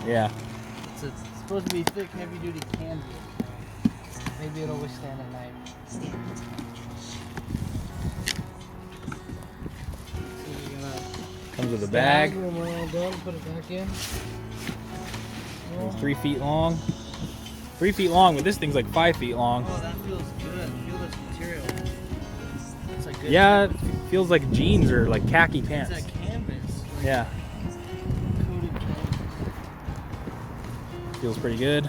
Yeah. It's supposed to be thick, heavy-duty canvas. Maybe it'll withstand at night. So we gotta Comes with a bag. when we're all done, put it back in. It's 3 feet long. 3 feet long, but this thing's like 5 feet long. Oh, that feels good. Feel this material. It's like good. Yeah, it feels like jeans or like khaki pants. It's like canvas. Like Yeah. Kodiak Canvas. Feels pretty good.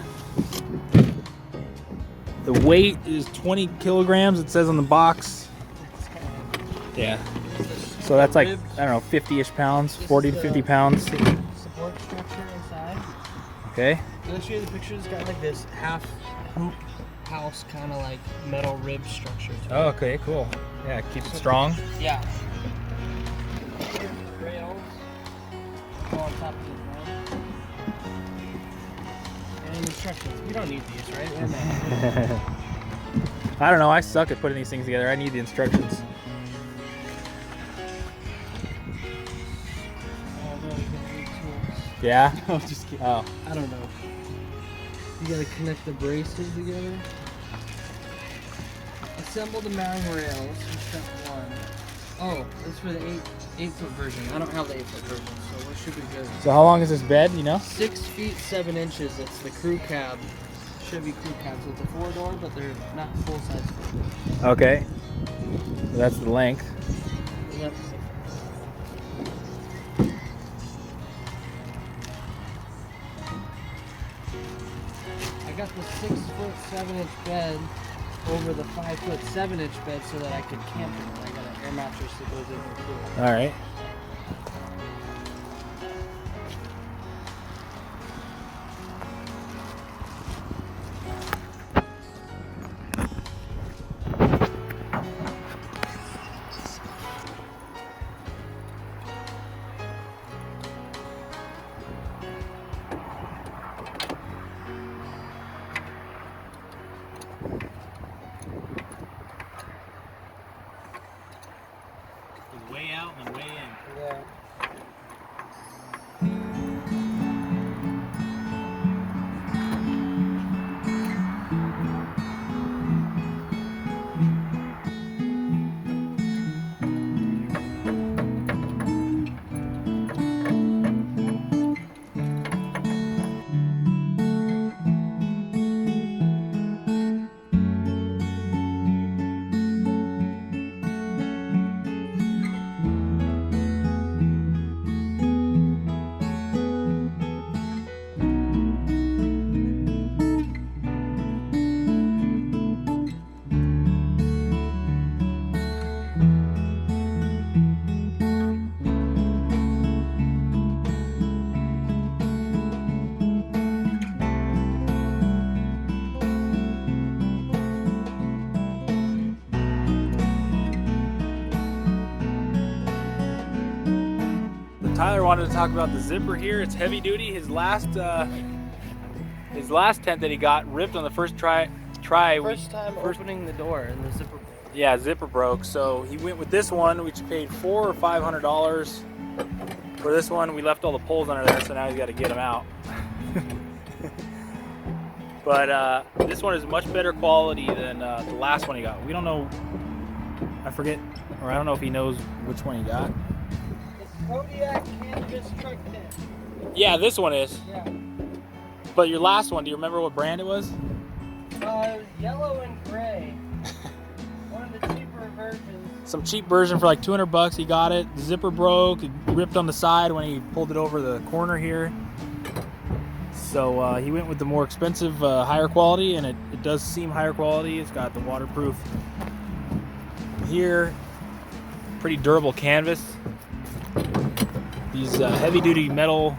The weight is 20 kilograms, it says on the box. Yeah. So that's like, I don't know, 50-ish pounds, 40 to 50 pounds. Support structure inside. Okay. I'll show you the picture. It's got like this half hoop house kind of like metal rib structure to it. Oh, okay, cool. Yeah, keep it strong. Yeah. Here's the rails. Go on top of these rails. And instructions. We don't need these, right? We're mad. I don't know, I suck at putting these things together. I need the instructions. Although you can read tools. Yeah? No, just kidding. Oh. I don't know. You gotta connect the braces together. Assemble the mounting rails for step 1. Oh, this is for the 8-foot version. I don't have the 8-foot version, so we should be good. So how long is this bed, you know? 6 feet 7 inches. It's the crew cab, Chevy crew cab. So it's a 4-door, but they're not full size. Okay. So that's the length. Yep. I got the 6-foot 7-inch bed over the 5-foot 7-inch bed so that I could camp in it. I got an air mattress that goes in there too. All right. Way out and way in. Yeah. Tyler wanted to talk about the zipper here. It's heavy duty. His last tent that he got ripped on the first try. First time opening the door and the zipper broke. Yeah, zipper broke. So he went with this one, which paid $400 or $500 for this one. We left all the poles under there, so now he's got to get them out. But this one is much better quality than the last one he got. We don't know. I forget, or I don't know if he knows which one he got. Kodiak Canvas truck tent. Yeah, this one is. Yeah. But your last one, do you remember what brand it was? It was yellow and gray. One of the cheaper versions. Some cheap version for like $200. He got it. The zipper broke. It ripped on the side when he pulled it over the corner here. So he went with the more expensive, higher quality, and it does seem higher quality. It's got the waterproof here. Pretty durable canvas. These heavy-duty metal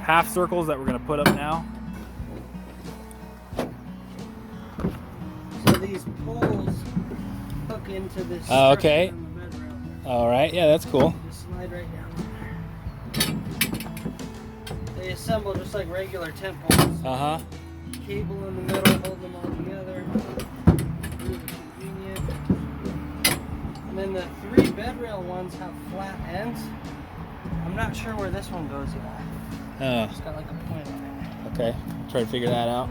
half circles that we're going to put up now. So these poles hook into this Okay. structure on the bed rail. All right, yeah, that's cool. Just slide right down. They assemble just like regular tent poles. Uh-huh. Cable in the middle, hold them all together. Really convenient. And then the 3 bed rail ones have flat ends. I'm not sure where this one goes yet. Oh, It's got like a point on it. okay. Try to figure that out.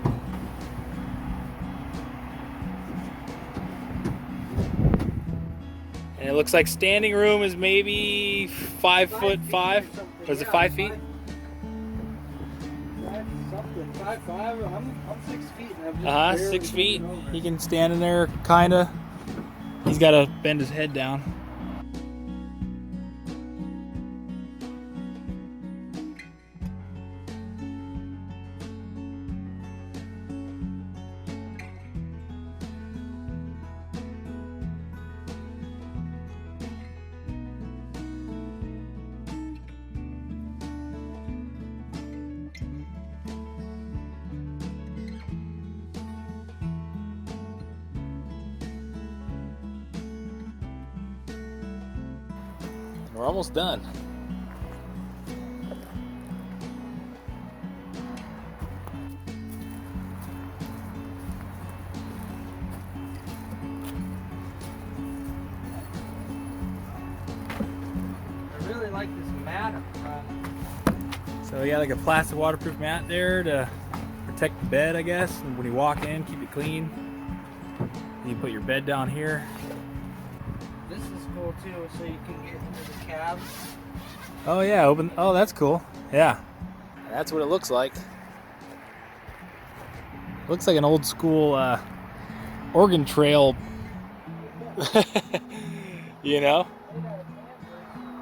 And it looks like standing room is maybe 5'5". Or is it 5 feet? Something. 5'5". I'm 6 feet. And I'm just barely 6 feet. getting over. He can stand in there, kinda. He's got to bend his head down. We're almost done. I really like this mat up front. So we got like a plastic waterproof mat there to protect the bed, I guess. And when you walk in, keep it clean. You put your bed down here. This is cool too, so you can get into the cab. Oh yeah, open. Oh, that's cool. Yeah, that's what it looks like. Looks like an old school Oregon Trail. You know?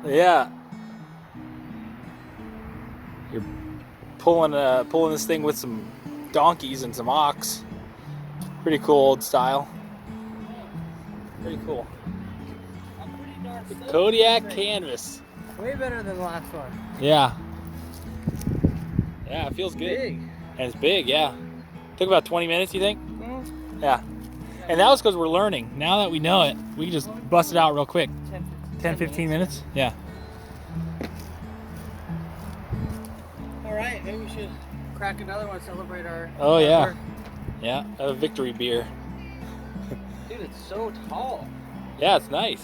Yeah. You're pulling this thing with some donkeys and some ox. Pretty cool old style. Pretty cool. Kodiak Canvas. Way better than the last one. Yeah. Yeah, it feels good. Big. And it's big, yeah. Took about 20 minutes, you think? Mm-hmm. Yeah. And that was because we're learning. Now that we know it, we can just bust it out real quick. 10, 15 minutes? Yeah. All right, maybe we should crack another one, celebrate our... Oh, yeah. Work. Yeah, a victory beer. Dude, it's so tall. Yeah, it's nice.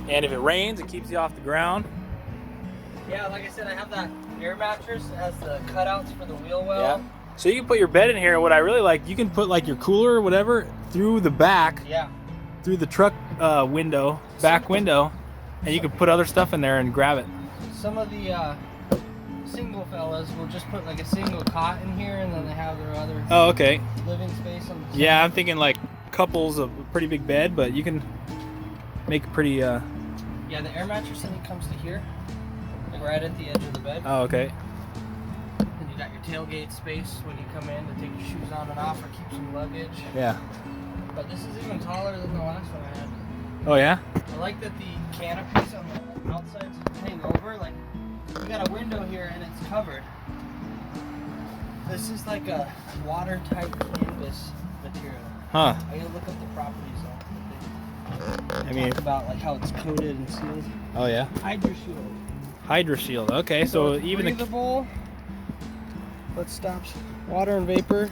And if it rains, it keeps you off the ground. Yeah, like I said, I have that air mattress. It has the cutouts for the wheel well. Yeah. So you can put your bed in here. And what I really like, you can put like your cooler or whatever through the back, Yeah. through the truck window, back window, and you can put other stuff in there and grab it. Some of the single fellas will just put like a single cot in here, and then they have their other Oh, okay. living space on the side. Yeah, I'm thinking like couples of a pretty big bed, but you can make a pretty. Yeah, the air mattress I think comes to here, like right at the edge of the bed. Oh, okay. And you got your tailgate space when you come in to take your shoes on and off or keep some luggage. Yeah. But this is even taller than the last one I had. Oh yeah. I like that the canopies on the outside hang over. Like, you got a window here and it's covered. This is like a watertight canvas material. Huh. I gotta look up the properties I mean. talk about like how it's coated and sealed. Oh yeah. Hydro shield. Hydro shield. Okay, so it's even the. breathable. What stops water and vapor?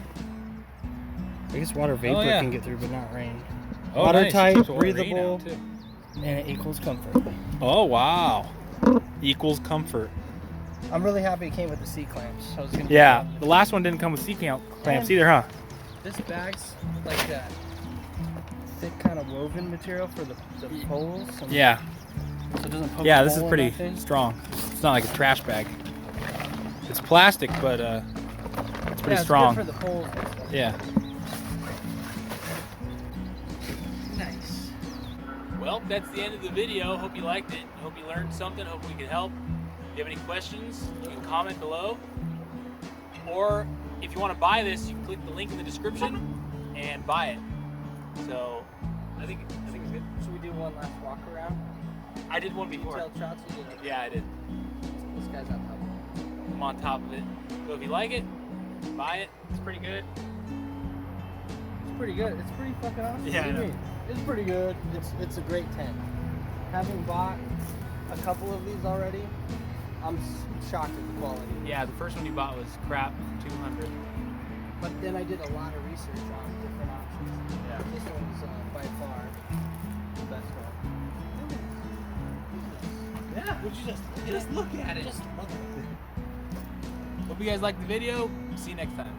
I guess water vapor yeah. can get through, but not rain. Oh, Watertight, nice. Keeps the rain breathable, out, too. and it equals comfort. Oh wow. Equals comfort. I'm really happy it came with the C-clamps. I was gonna Yeah, the last one didn't come with clamps either, huh? This bag's like that thick kind of woven material for the poles. And Yeah. So it doesn't poke Yeah, a this is hole in pretty that thing. strong. It's not like a trash bag. It's plastic, but it's pretty Yeah, strong. It's good for the poles and stuff. Yeah. Nice. Well, that's the end of the video. Hope you liked it. Hope you learned something. Hope we could help. If you have any questions, you can comment below. Or if you want to buy this, you can click the link in the description and buy it. So I think it's good. Should we do one last walk around? I did one before. Detailed shots you did. Yeah, I did. This guy's on top of it. I'm on top of it. So if you like it, buy it. It's pretty good. It's pretty good. It's pretty fucking awesome. Yeah, What do I you know. mean? It's pretty good. It's a great tent. Having bought a couple of these already, I'm shocked at the quality. Yeah, the first one you bought was crap, 200. But then I did a lot of research on different options. Yeah. This one's by far the best one. Yeah, Would you Just look at it. Just look at it. Hope you guys liked the video. See you next time.